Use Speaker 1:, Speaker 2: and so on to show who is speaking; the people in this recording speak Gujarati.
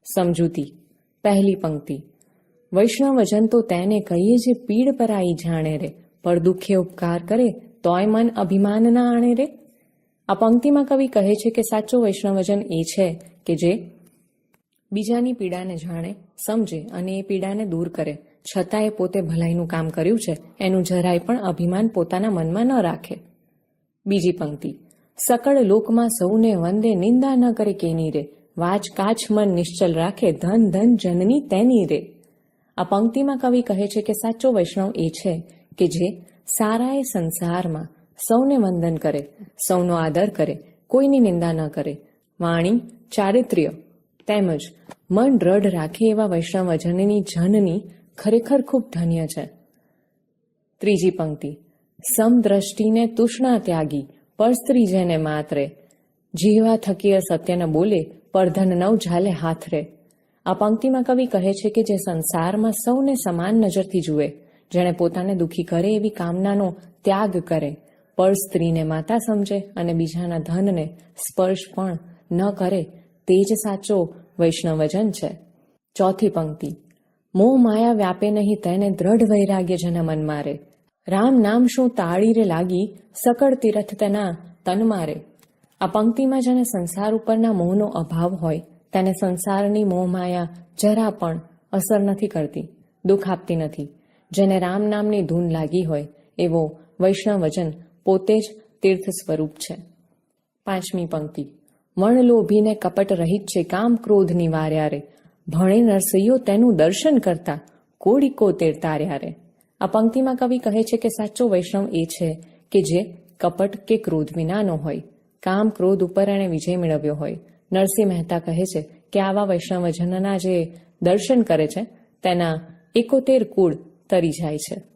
Speaker 1: સમજૂતી. પહેલી પંક્તિ. વૈષ્ણવજન તો તેને કહીએ જે પીડ પરાઈ જાણે રે, પર દુઃખે ઉપકાર કરે તોય મન અભિમાન ના આણે રે. આ પંક્તિમાં કવિ કહે છે કે સાચો વૈષ્ણવજન એ છે કે જે બીજાની પીડાને જાણે, સમજે અને એ પીડાને દૂર કરે, છતાં એ પોતે ભલાઈનું કામ કર્યું છે એનું જરાય પણ અભિમાન પોતાના મનમાં ન રાખે. બીજી પંક્તિ. સકળ લોકમાં સૌને વંદે, નિંદા ન કરે કેની રે, વાચ કાચ મન નિશ્ચલ રાખે, ધન ધન જનની તેની રે. આ પંક્તિમાં કવિ કહે છે કે સાચો વૈષ્ણવ એ છે કે જે સારાએ સંસારમાં સૌને વંદન કરે, સૌનો આદર કરે, કોઈની નિંદા ન કરે, વાણી, ચારિત્ર્ય તેમજ મન દ્રઢ રાખે એવા વૈષ્ણવજનની જનની ખરેખર ખૂબ ધન્ય છે. ત્રીજી પંક્તિ. સમદ્રષ્ટિને તૃષ્ણા ત્યાગી, પરસ્ત્રી જેને માતરે, જીવા થકી સત્ય ન બોલે, પરધન નવ ઝાલે હાથ રે. આ પંક્તિમાં કવિ કહે છે કે જે સંસારમાં સૌને સમાન નજરથી જુએ, જેણે પોતાને દુઃખી કરે એવી કામનાનો ત્યાગ કરે, પર સ્ત્રીને માતા સમજે અને બીજાના ધનને સ્પર્શ પણ ન કરે, તે જ સાચો વૈષ્ણવજન છે. ચોથી પંક્તિ. મોહ માયા વ્યાપે નહીં તેને દ્રઢ વૈરાગ્ય જેના મન મારે, રામ નામ શું તાળી રે લાગી, સકળ તીરથ તેના તન મારે. આ પંક્તિમાં જેને સંસાર ઉપરના મોહનો અભાવ હોય તેને સંસારની મોહ માયા જરા પણ અસર નથી કરતી, દુઃખ આપતી નથી. જેને રામ નામની ધૂન લાગી હોય એવો વૈષ્ણવજન પોતે જ તીર્થ સ્વરૂપ છે. પાંચમી પંક્તિ. વણ લોભીને કપટ રહિત છે, કામ ક્રોધ નિવાર્યા રે, ભણે નરસૈયો તેનું દર્શન કરતા, કોડી કોતેર તાર્યા રે. આ પંક્તિમાં કવિ કહે છે કે સાચો વૈષ્ણવ એ છે કે જે કપટ કે ક્રોધ વિનાનો હોય, કામ ક્રોધ ઉપર એણે વિજય મેળવ્યો હોય. નરસિંહ મહેતા કહે છે કે આવા વૈષ્ણવજનના જે દર્શન કરે છે તેના 71 કુળ તરી જાય છે.